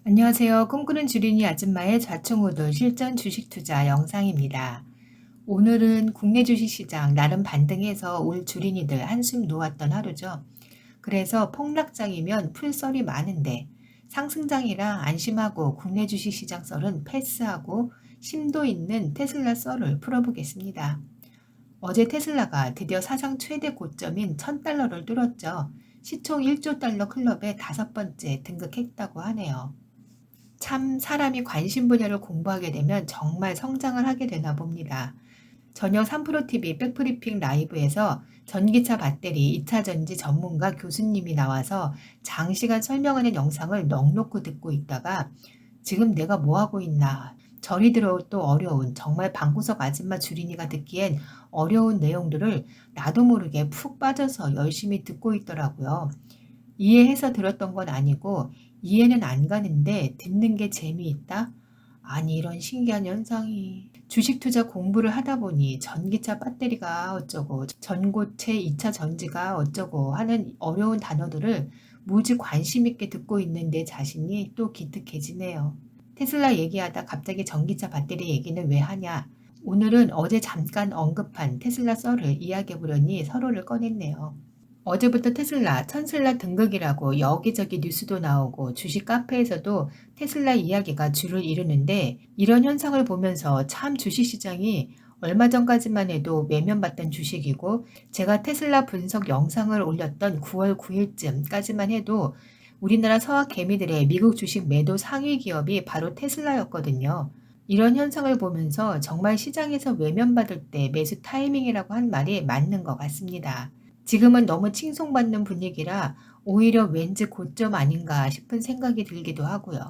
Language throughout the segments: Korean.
안녕하세요. 꿈꾸는 주린이 아줌마의 좌충우돌 실전 주식 투자 영상입니다. 오늘은 국내 주식시장 나름 반등해서 올 주린이들 한숨 놓았던 하루죠. 그래서 폭락장이면 풀썰이 많은데 상승장이라 안심하고 국내 주식시장 썰은 패스하고 심도 있는 테슬라 썰을 풀어보겠습니다. 어제 테슬라가 드디어 사상 최대 고점인 1000달러를 뚫었죠. 시총 1조 달러 클럽에 5번째 등극했다고 하네요. 참 사람이 관심 분야를 공부하게 되면 정말 성장을 하게 되나 봅니다. 저녁 3프로TV 백프리핑 라이브에서 전기차 배터리 2차 전지 전문가 교수님이 나와서 장시간 설명하는 영상을 넋놓고 듣고 있다가 지금 내가 뭐하고 있나, 저리 들어 또 어려운, 정말 방구석 아줌마 주린이가 듣기엔 어려운 내용들을 나도 모르게 푹 빠져서 열심히 듣고 있더라고요. 이해해서 들었던 건 아니고 이해는 안 가는데 듣는 게 재미있다? 아니, 이런 신기한 현상이. 주식 투자 공부를 하다 보니 전기차 배터리가 어쩌고 전고체 2차 전지가 어쩌고 하는 어려운 단어들을 무지 관심 있게 듣고 있는 내 자신이 또 기특해지네요. 테슬라 얘기하다 갑자기 전기차 배터리 얘기는 왜 하냐? 오늘은 어제 잠깐 언급한 테슬라 썰을 이야기해보려니 서로를 꺼냈네요. 어제부터 테슬라, 천슬라 등극이라고 여기저기 뉴스도 나오고 주식 카페에서도 테슬라 이야기가 줄을 이루는데, 이런 현상을 보면서 참 주식시장이 얼마 전까지만 해도 외면받던 주식이고, 제가 테슬라 분석 영상을 올렸던 9월 9일쯤까지만 해도 우리나라 서학 개미들의 미국 주식 매도 상위 기업이 바로 테슬라였거든요. 이런 현상을 보면서 정말 시장에서 외면받을 때 매수 타이밍이라고 한 말이 맞는 것 같습니다. 지금은 너무 칭송받는 분위기라 오히려 왠지 고점 아닌가 싶은 생각이 들기도 하고요.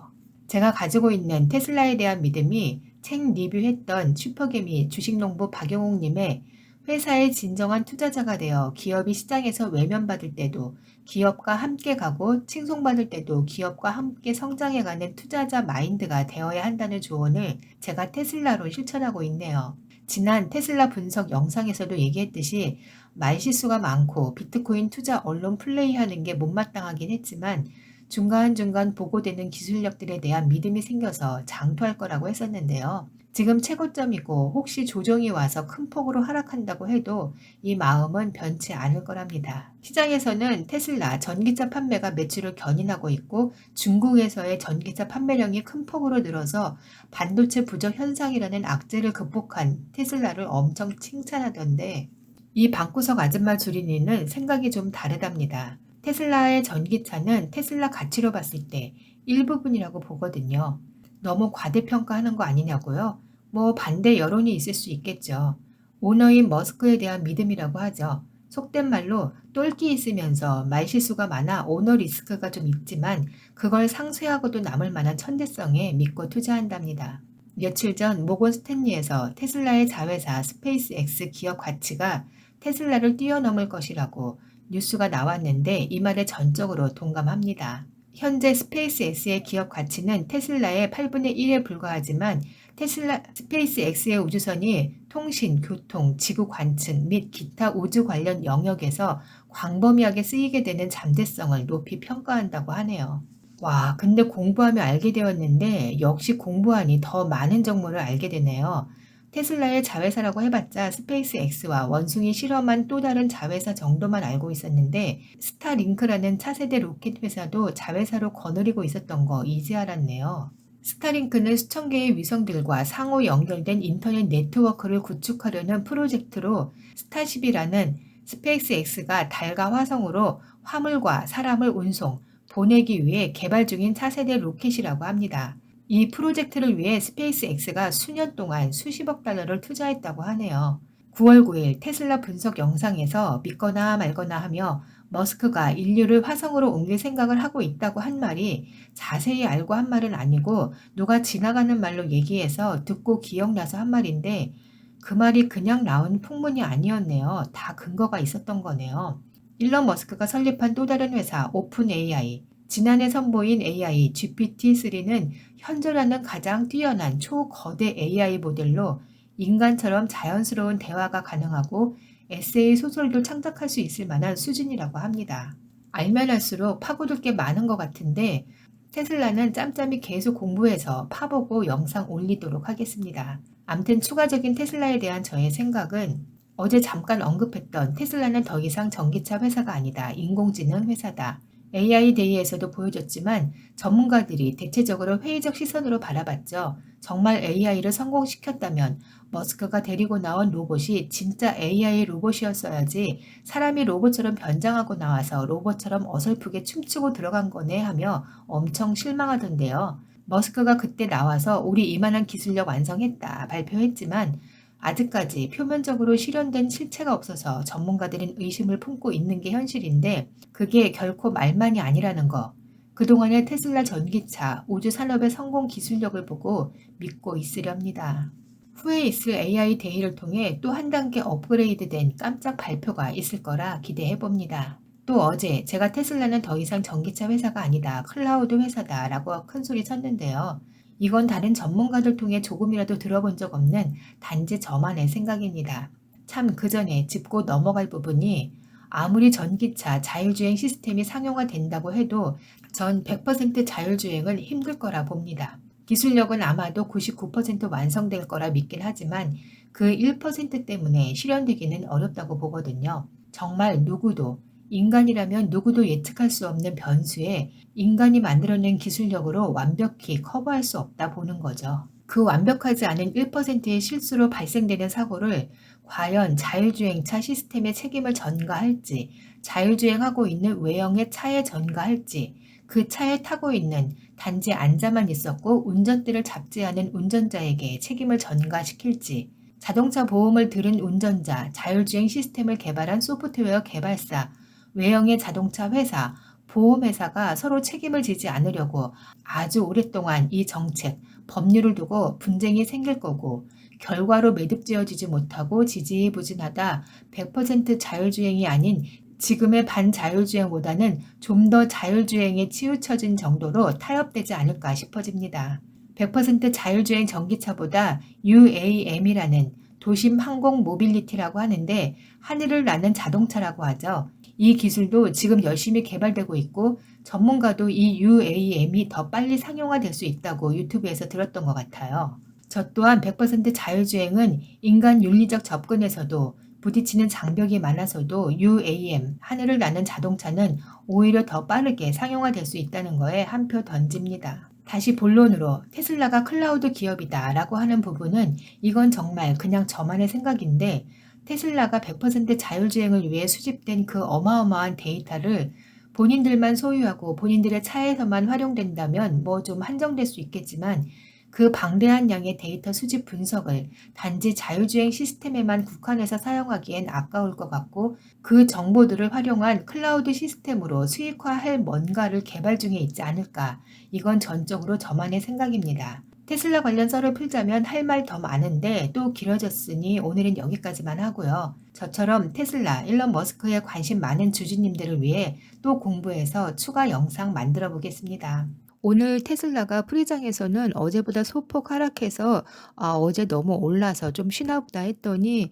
제가 가지고 있는 테슬라에 대한 믿음이 책 리뷰했던 슈퍼개미 주식농부 박영옥님의 회사의 진정한 투자자가 되어 기업이 시장에서 외면받을 때도 기업과 함께 가고 칭송받을 때도 기업과 함께 성장해가는 투자자 마인드가 되어야 한다는 조언을 제가 테슬라로 실천하고 있네요. 지난 테슬라 분석 영상에서도 얘기했듯이 말실수가 많고 비트코인 투자 언론 플레이하는 게 못마땅하긴 했지만 중간중간 보고되는 기술력들에 대한 믿음이 생겨서 장투할 거라고 했었는데요. 지금 최고점이고 혹시 조정이 와서 큰 폭으로 하락한다고 해도 이 마음은 변치 않을 거랍니다. 시장에서는 테슬라 전기차 판매가 매출을 견인하고 있고 중국에서의 전기차 판매량이 큰 폭으로 늘어서 반도체 부족 현상이라는 악재를 극복한 테슬라를 엄청 칭찬하던데, 이 방구석 아줌마 주린이는 생각이 좀 다르답니다. 테슬라의 전기차는 테슬라 가치로 봤을 때 일부분이라고 보거든요. 너무 과대평가하는 거 아니냐고요? 뭐 반대 여론이 있을 수 있겠죠. 오너인 머스크에 대한 믿음이라고 하죠. 속된 말로 똘끼 있으면서 말실수가 많아 오너 리스크가 좀 있지만 그걸 상쇄하고도 남을 만한 천재성에 믿고 투자한답니다. 며칠 전 모건 스탠리에서 테슬라의 자회사 스페이스X 기업 가치가 테슬라를 뛰어넘을 것이라고 뉴스가 나왔는데 이 말에 전적으로 동감합니다. 현재 스페이스X의 기업 가치는 테슬라의 8분의 1에 불과하지만 테슬라 스페이스X의 우주선이 통신, 교통, 지구 관측 및 기타 우주 관련 영역에서 광범위하게 쓰이게 되는 잠재성을 높이 평가한다고 하네요. 와, 근데 공부하며 알게 되었는데 역시 공부하니 더 많은 정보를 알게 되네요. 테슬라의 자회사라고 해봤자 스페이스X와 원숭이 실험한 또 다른 자회사 정도만 알고 있었는데 스타링크라는 차세대 로켓 회사도 자회사로 거느리고 있었던 거 이제 알았네요. 스타링크는 수천 개의 위성들과 상호 연결된 인터넷 네트워크를 구축하려는 프로젝트로 스타쉽이라는 스페이스X가 달과 화성으로 화물과 사람을 운송, 보내기 위해 개발 중인 차세대 로켓이라고 합니다. 이 프로젝트를 위해 스페이스X가 수년 동안 수십억 달러를 투자했다고 하네요. 9월 9일 테슬라 분석 영상에서 믿거나 말거나 하며 머스크가 인류를 화성으로 옮길 생각을 하고 있다고 한 말이 자세히 알고 한 말은 아니고 누가 지나가는 말로 얘기해서 듣고 기억나서 한 말인데, 그 말이 그냥 나온 풍문이 아니었네요. 다 근거가 있었던 거네요. 일론 머스크가 설립한 또 다른 회사 오픈 AI, 지난해 선보인 AI GPT-3는 현존하는 가장 뛰어난 초거대 AI 모델로 인간처럼 자연스러운 대화가 가능하고 에세이 소설도 창작할 수 있을 만한 수준이라고 합니다. 알면 할수록 파고들 게 많은 것 같은데 테슬라는 짬짬이 계속 공부해서 파보고 영상 올리도록 하겠습니다. 암튼 추가적인 테슬라에 대한 저의 생각은 어제 잠깐 언급했던 테슬라는 더 이상 전기차 회사가 아니다. 인공지능 회사다. AI 데이에서도 보여줬지만 전문가들이 대체적으로 회의적 시선으로 바라봤죠. 정말 AI를 성공시켰다면 머스크가 데리고 나온 로봇이 진짜 AI 로봇이었어야지 사람이 로봇처럼 변장하고 나와서 로봇처럼 어설프게 춤추고 들어간 거네 하며 엄청 실망하던데요. 머스크가 그때 나와서 우리 이만한 기술력 완성했다 발표했지만 아직까지 표면적으로 실현된 실체가 없어서 전문가들은 의심을 품고 있는 게 현실인데 그게 결코 말만이 아니라는 거. 그동안의 테슬라 전기차, 우주 산업의 성공 기술력을 보고 믿고 있으렵니다. 후에 있을 AI 데이를 통해 또 한 단계 업그레이드된 깜짝 발표가 있을 거라 기대해 봅니다. 또 어제 제가 테슬라는 더 이상 전기차 회사가 아니다. 클라우드 회사다 라고 큰소리 쳤는데요. 이건 다른 전문가들 통해 조금이라도 들어본 적 없는 단지 저만의 생각입니다. 참 그전에 짚고 넘어갈 부분이 아무리 전기차 자율주행 시스템이 상용화된다고 해도 전 100% 자율주행은 힘들 거라 봅니다. 기술력은 아마도 99% 완성될 거라 믿긴 하지만 그 1% 때문에 실현되기는 어렵다고 보거든요. 정말 누구도 인간이라면 누구도 예측할 수 없는 변수에 인간이 만들어낸 기술력으로 완벽히 커버할 수 없다 보는 거죠. 그 완벽하지 않은 1%의 실수로 발생되는 사고를 과연 자율주행차 시스템의 책임을 전가할지, 자율주행하고 있는 외형의 차에 전가할지, 그 차에 타고 있는 단지 앉아만 있었고 운전대를 잡지 않은 운전자에게 책임을 전가시킬지, 자동차 보험을 들은 운전자, 자율주행 시스템을 개발한 소프트웨어 개발사, 외형의 자동차 회사, 보험회사가 서로 책임을 지지 않으려고 아주 오랫동안 이 정책, 법률을 두고 분쟁이 생길 거고 결과로 매듭지어지지 못하고 지지부진하다 100% 자율주행이 아닌 지금의 반자율주행보다는 좀 더 자율주행에 치우쳐진 정도로 타협되지 않을까 싶어집니다. 100% 자율주행 전기차보다 UAM이라는 도심 항공 모빌리티라고 하는데 하늘을 나는 자동차라고 하죠. 이 기술도 지금 열심히 개발되고 있고 전문가도 이 UAM이 더 빨리 상용화될 수 있다고 유튜브에서 들었던 것 같아요. 저 또한 100% 자율주행은 인간 윤리적 접근에서도 부딪히는 장벽이 많아서도 UAM, 하늘을 나는 자동차는 오히려 더 빠르게 상용화될 수 있다는 거에 한 표 던집니다. 다시 본론으로 테슬라가 클라우드 기업이다 라고 하는 부분은 이건 정말 그냥 저만의 생각인데 테슬라가 100% 자율주행을 위해 수집된 그 어마어마한 데이터를 본인들만 소유하고 본인들의 차에서만 활용된다면 뭐 좀 한정될 수 있겠지만 그 방대한 양의 데이터 수집 분석을 단지 자율주행 시스템에만 국한해서 사용하기엔 아까울 것 같고 그 정보들을 활용한 클라우드 시스템으로 수익화할 뭔가를 개발 중에 있지 않을까. 이건 전적으로 저만의 생각입니다. 테슬라 관련 썰을 풀자면 할 말 더 많은데 또 길어졌으니 오늘은 여기까지만 하고요. 저처럼 테슬라, 일론 머스크에 관심 많은 주주님들을 위해 또 공부해서 추가 영상 만들어 보겠습니다. 오늘 테슬라가 프리장에서는 어제보다 소폭 하락해서 어제 너무 올라서 좀 쉬나 보다 했더니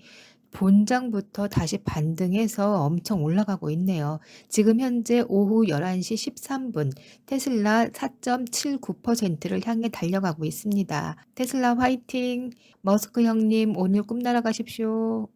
본장부터 다시 반등해서 엄청 올라가고 있네요. 지금 현재 오후 11시 13분 테슬라 4.79%를 향해 달려가고 있습니다. 테슬라 화이팅! 머스크 형님 오늘 꿈 날아가십시오.